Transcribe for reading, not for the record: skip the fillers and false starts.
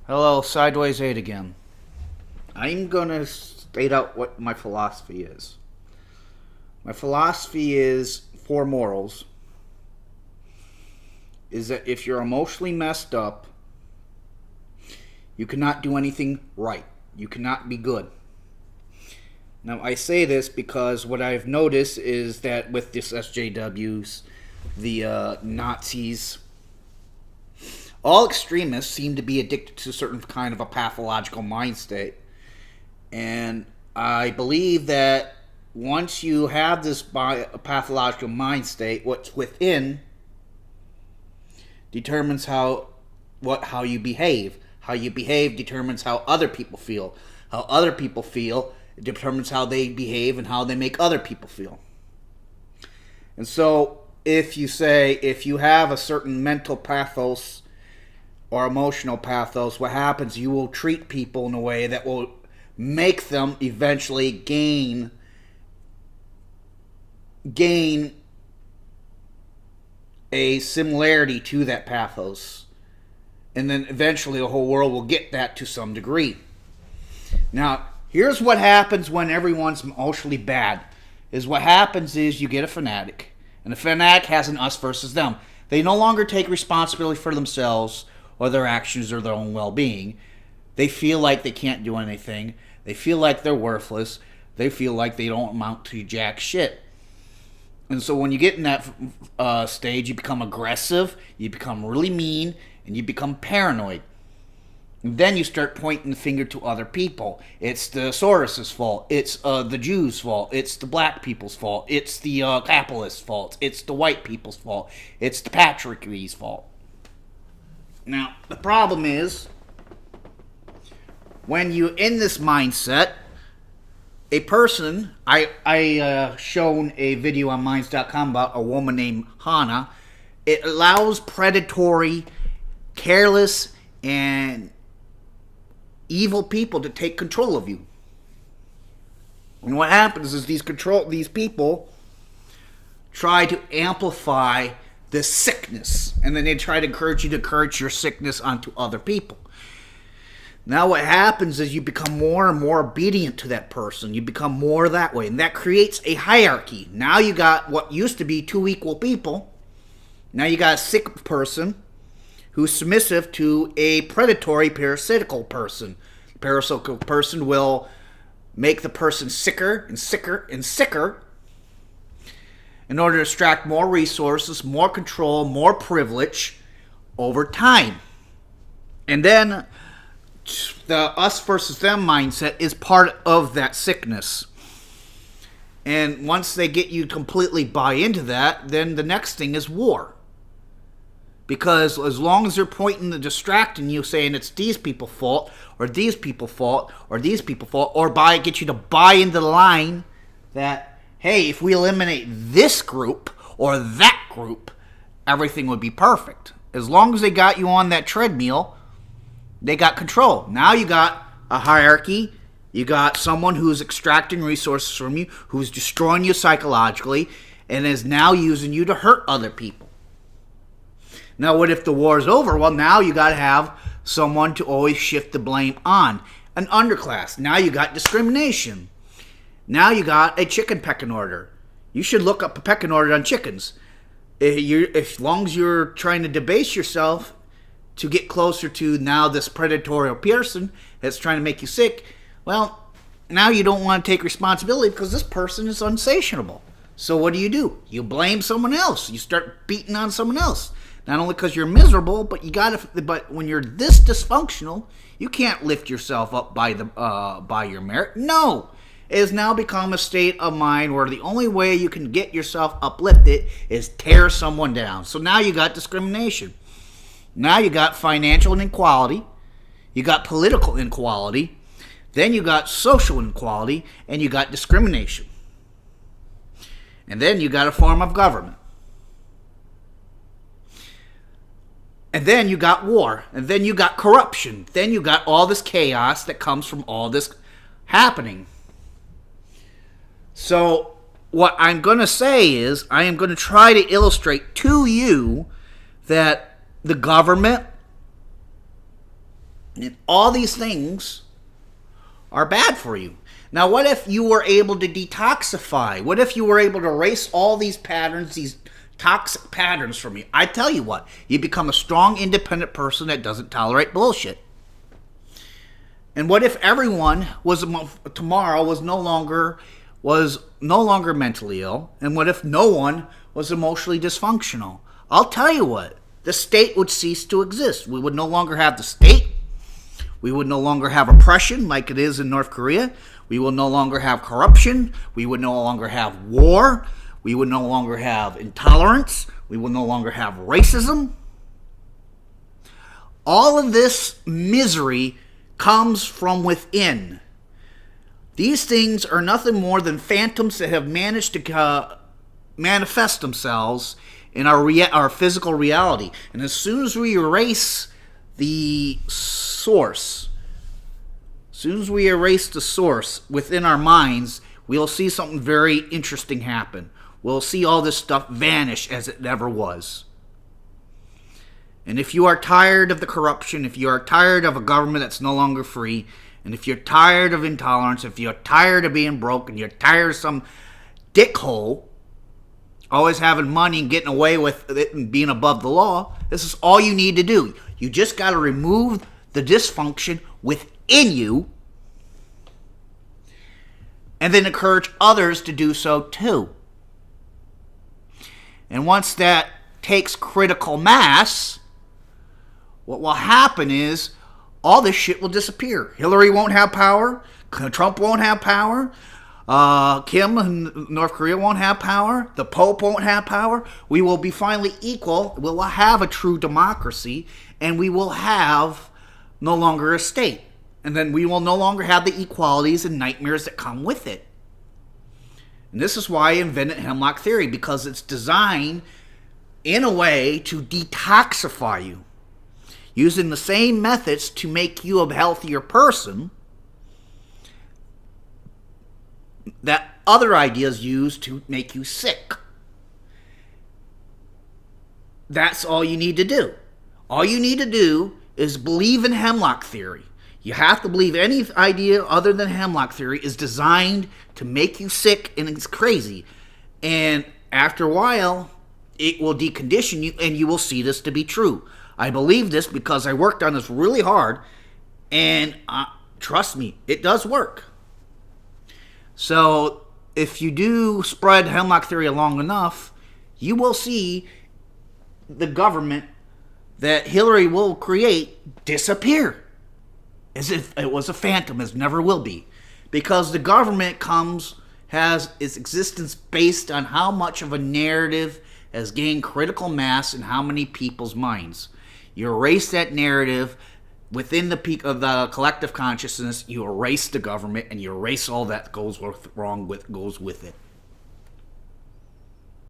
Hello, Sideways 8 again. I'm going to state out what my philosophy is. My philosophy is, for morals, is that if you're emotionally messed up, you cannot do anything right. You cannot be good. Now, I say this because what I've noticed is that with this SJWs, the Nazis, all extremists seem to be addicted to a certain kind of a pathological mind state. And I believe that once you have this pathological mind state, what's within determines how you behave. How you behave determines how other people feel. How other people feel determines how they behave and how they make other people feel. And so if you have a certain mental pathos or emotional pathos, what happens, you will treat people in a way that will make them eventually gain a similarity to that pathos. And then eventually the whole world will get that to some degree. Now, here's what happens when everyone's emotionally bad. What happens is you get a fanatic. And the fanatic has an us versus them. They no longer take responsibility for themselves or their actions or their own well-being. They feel like they can't do anything. They feel like they're worthless. They feel like they don't amount to jack shit. And so when you get in that stage, you become aggressive, you become really mean, and you become paranoid. And then you start pointing the finger to other people. It's the Soros's fault. It's the Jews' fault. It's the black people's fault. It's the capitalists' fault. It's the white people's fault. It's the patriarchy's fault. Now, the problem is, when you're in this mindset, a person, I shown a video on Minds.com about a woman named Hannah. It allows predatory, careless, and evil people to take control of you. And what happens is these people try to amplify this sickness, and then they try to encourage you to encourage your sickness onto other people. Now what happens is you become more and more obedient to that person. You become more that way, and that creates a hierarchy. Now you got what used to be two equal people. Now you got a sick person who's submissive to a predatory, parasitical person. The parasitical person will make the person sicker and sicker and sicker in order to extract more resources, more control, more privilege over time. And then the us versus them mindset is part of that sickness. And once they get you to completely buy into that, then the next thing is war. Because as long as they're pointing and distracting you, saying it's these people's fault, or these people's fault, or these people's fault, or get you to buy into the line that, hey, if we eliminate this group or that group, everything would be perfect. As long as they got you on that treadmill, they got control. Now you got a hierarchy. You got someone who's extracting resources from you, who's destroying you psychologically, and is now using you to hurt other people. Now, what if the war is over? Well, now you got to have someone to always shift the blame on. An underclass. Now you got discrimination. Now you got a chicken pecking order. You should look up a pecking order on chickens. As long as you're trying to debase yourself to get closer to now this predatory person that's trying to make you sick, well, now you don't want to take responsibility because this person is unsatiable. So what do? You blame someone else. You start beating on someone else. Not only because you're miserable, but but when you're this dysfunctional, you can't lift yourself up by your merit. No. It has now become a state of mind where the only way you can get yourself uplifted is tear someone down. So now you got discrimination. Now you got financial inequality. You got political inequality. Then you got social inequality. And you got discrimination. And then you got a form of government. And then you got war. And then you got corruption. Then you got all this chaos that comes from all this happening. So what I'm going to say is I am going to try to illustrate to you that the government And all these things are bad for you. Now, what if you were able to detoxify? What if you were able to erase all these patterns, these toxic patterns from you? I tell you what, you become a strong, independent person that doesn't tolerate bullshit. And what if everyone tomorrow was no longer mentally ill? And what if no one was emotionally dysfunctional? I'll tell you what, the state would cease to exist. We would no longer have the state. We would no longer have oppression like it is in North Korea. We will no longer have corruption. We would no longer have war. We would no longer have intolerance. We would no longer have racism. All of this misery comes from within. These things are nothing more than phantoms that have managed to manifest themselves in our physical reality. And as soon as we erase the source, within our minds, we'll see something very interesting happen. We'll see all this stuff vanish as it never was. And if you are tired of the corruption, if you are tired of a government that's no longer free, and if you're tired of intolerance, if you're tired of being broke, and you're tired of some dickhole always having money and getting away with it and being above the law, this is all you need to do. You just got to remove the dysfunction within you and then encourage others to do so too. And once that takes critical mass, what will happen is all this shit will disappear. Hillary won't have power. Trump won't have power. Kim in North Korea won't have power. The Pope won't have power. We will be finally equal. We will have a true democracy, and we will have no longer a state. And then we will no longer have the equalities and nightmares that come with it. And this is why I invented Hemlock Theory, because it's designed in a way to detoxify you, using the same methods to make you a healthier person that other ideas use to make you sick. That's all you need to do. All you need to do is believe in Hemlock Theory. You have to believe any idea other than Hemlock Theory is designed to make you sick, and it's crazy. And after a while, it will decondition you, and you will see this to be true. I believe this because I worked on this really hard, and trust me, it does work. So if you do spread Hemlock Theory long enough, you will see the government that Hillary will create disappear, as if it was a phantom, as never will be. Because the government has its existence based on how much of a narrative has gained critical mass in how many people's minds. You erase that narrative within the peak of the collective consciousness, you erase the government, and you erase all that goes with it.